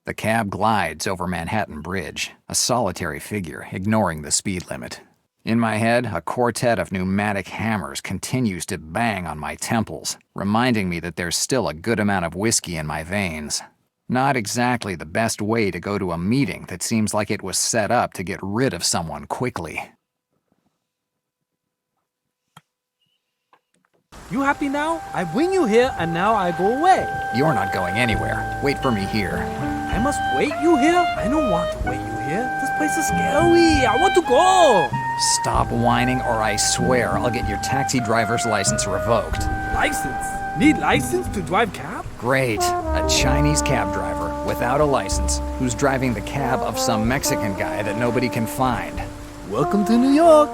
The cab glides over Manhattan Bridge, a solitary figure ignoring the speed limit. In my head, a quartet of pneumatic hammers continues to bang on my temples, reminding me that there's still a good amount of whiskey in my veins. Not exactly the best way to go to a meeting that seems like it was set up to get rid of someone quickly. You happy now? I bring you here and now I go away. You're not going anywhere. Wait for me here. I must wait you here? I don't want to wait you here. This place is scary. I want to go. Stop whining or I swear I'll get your taxi driver's license revoked. License? Need license to drive cab? Great. A Chinese cab driver without a license who's driving the cab of some Mexican guy that nobody can find. Welcome to New York.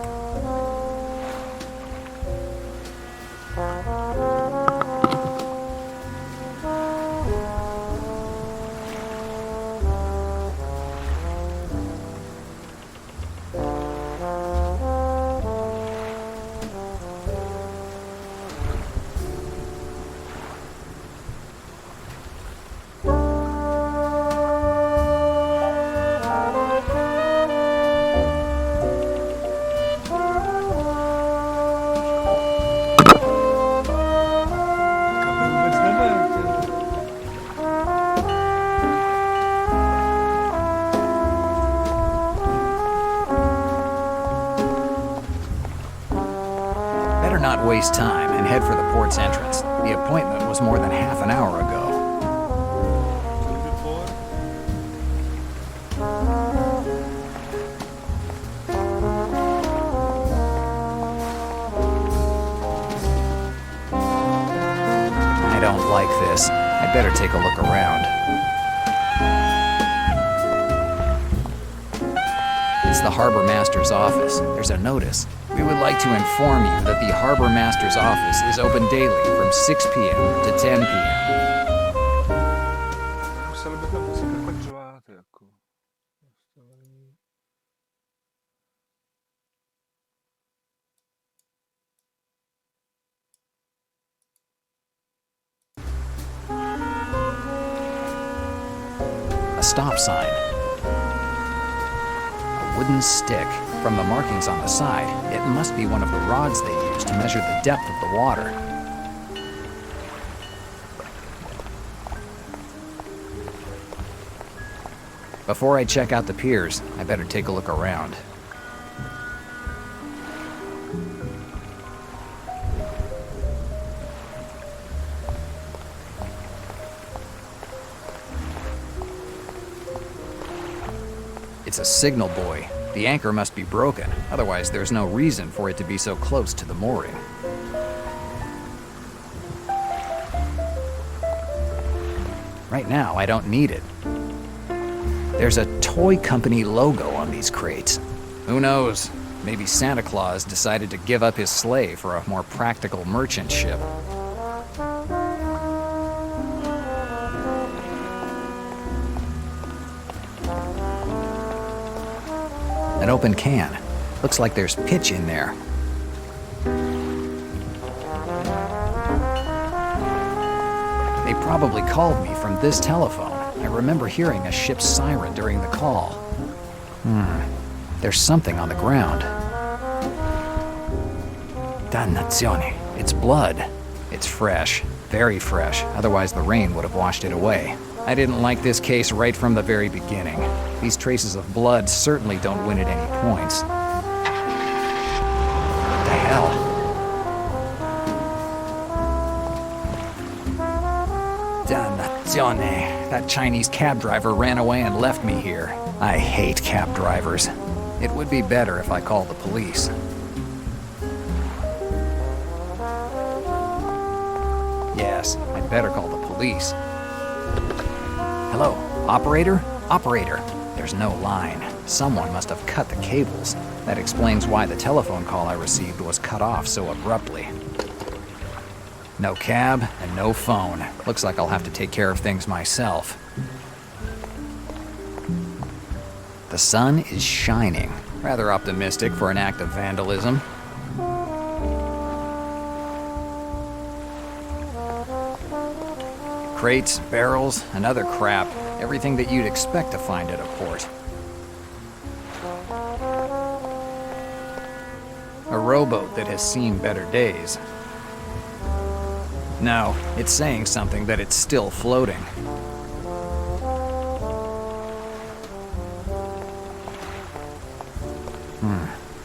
Not waste time and head for the port's entrance. The appointment was more than half an hour ago. I don't like this. I'd better take a look around. It's the Harbor Master's office. There's a notice. We would like to inform you that the Harbor Master's office is open daily from 6 p.m. to 10 p.m. Sarebbe da musica qua giocate, ecco. A stop sign. A wooden stick. From the markings on the side, it must be one of the rods they use to measure the depth of the water. Before I check out the piers, I better take a look around. It's a signal buoy. The anchor must be broken, otherwise there's no reason for it to be so close to the mooring. Right now, I don't need it. There's a toy company logo on these crates. Who knows? Maybe Santa Claus decided to give up his sleigh for a more practical merchant ship. An open can. Looks like there's pitch in there. They probably called me from this telephone. I remember hearing a ship's siren during the call. There's something on the ground. Dannazione. It's blood. It's fresh. Very fresh. Otherwise the rain would have washed it away. I didn't like this case right from the very beginning. These traces of blood certainly don't win at any points. What the hell? Dannazione. That Chinese cab driver ran away and left me here. I hate cab drivers. It would be better if I called the police. Yes, I'd better call the police. Hello, operator? Operator. There's no line. Someone must have cut the cables. That explains why the telephone call I received was cut off so abruptly. No cab and no phone. Looks like I'll have to take care of things myself. The sun is shining. Rather optimistic for an act of vandalism. Crates, barrels, and other crap. Everything that you'd expect to find at a port. A rowboat that has seen better days. No, it's saying something that it's still floating.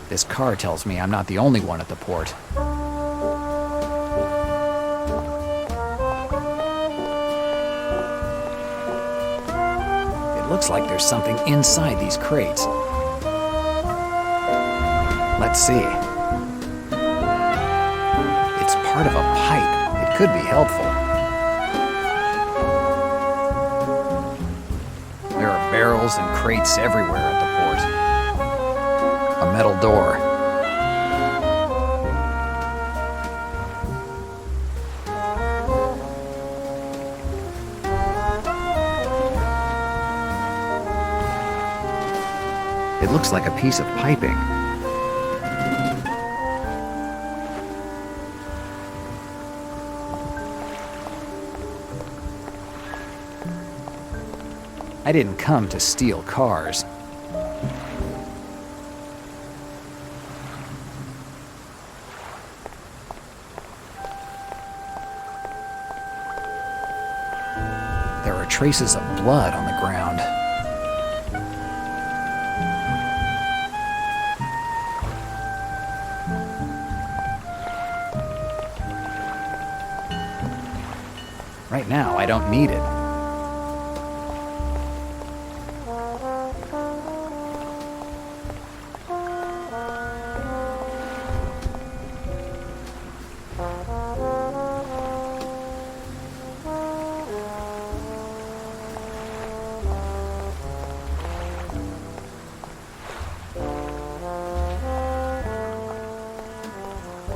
This car tells me I'm not the only one at the port. It looks like there's something inside these crates. Let's see. It's part of a pipe. It could be helpful. There are barrels and crates everywhere at the port. A metal door. It looks like a piece of piping. I didn't come to steal cars. There are traces of blood on the ground. Right now, I don't need it.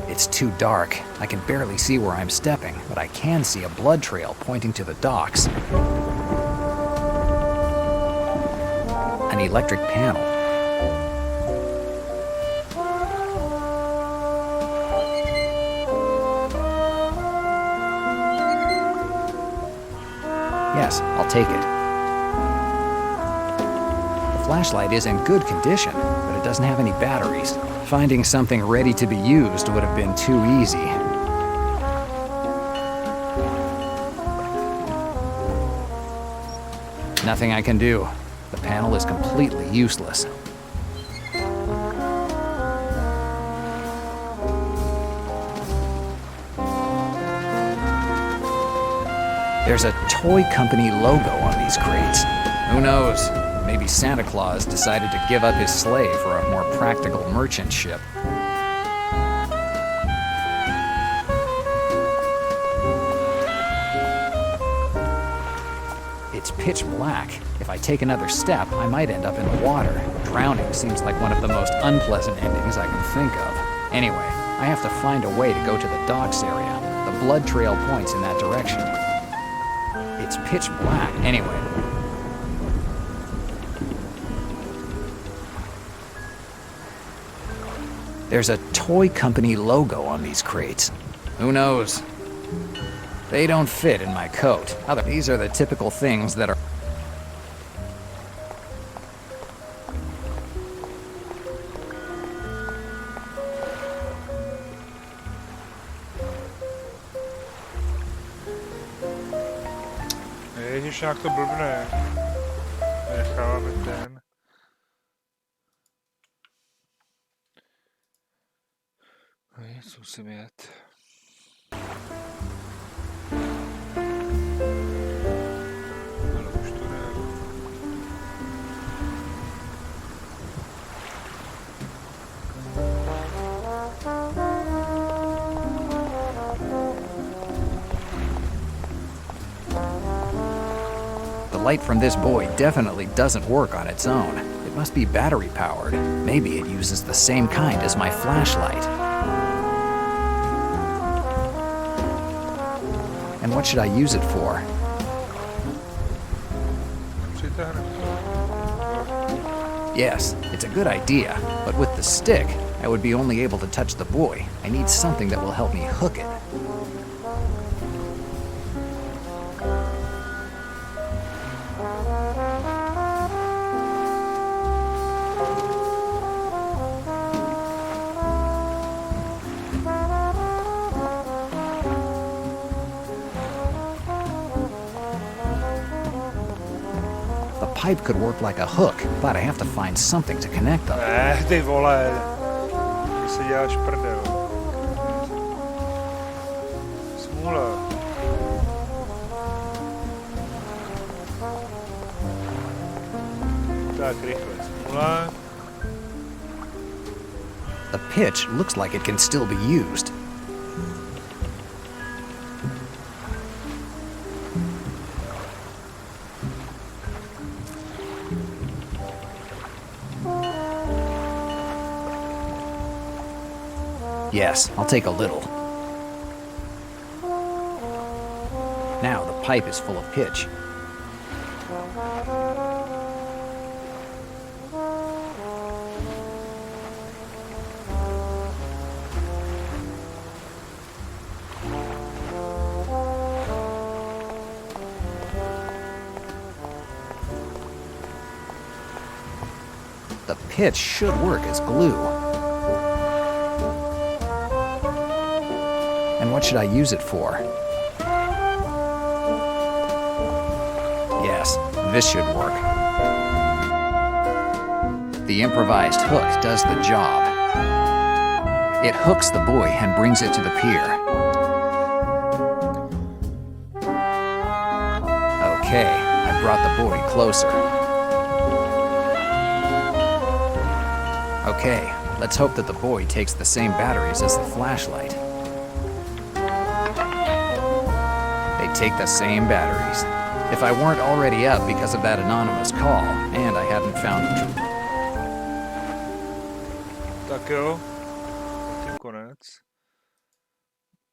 It's too dark. I can barely see where I'm stepping, but I can see a blood trail pointing to the docks. An electric panel. Yes, I'll take it. flashlight is in good condition, but it doesn't have any batteries. Finding something ready to be used would have been too easy. Nothing I can do. The panel is completely useless. There's a toy company logo on these crates. Who knows? Maybe Santa Claus decided to give up his sleigh for a more practical merchant ship. It's pitch black. If I take another step, I might end up in the water. Drowning seems like one of the most unpleasant endings I can think of. Anyway, I have to find a way to go to the docks area. The blood trail points in that direction. It's pitch black. Anyway. There's a toy company logo on these crates. Who knows? They don't fit in my coat. These are the typical things that are... Ježiš, jak to blbne. Necháváme ten. Co musím jet? Ale už to ne. The light from this buoy definitely doesn't work on its own. It must be battery powered. Maybe it uses the same kind as my flashlight. And what should I use it for? Yes, it's a good idea, but with the stick, I would be only able to touch the buoy. I need something that will help me hook it. Pipe could work like a hook, but I have to find something to connect them. Ty vole. Ty si děláš prdel. Smůla. Tak, rychle. Smůla. The pitch looks like it can still be used. Yes, I'll take a little. Now the pipe is full of pitch. The pitch should work as glue. And what should I use it for? Yes, this should work. The improvised hook does the job. It hooks the buoy and brings it to the pier. Okay, I brought the buoy closer. Okay, let's hope that the buoy takes the same batteries as the flashlight. Take the same batteries. If I weren't already up because of that anonymous call, and I hadn't found the truth. Tak jo, tím konec.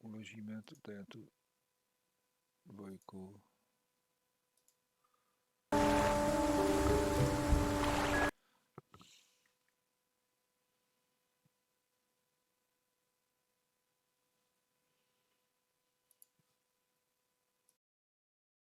Uložíme tu dvojku.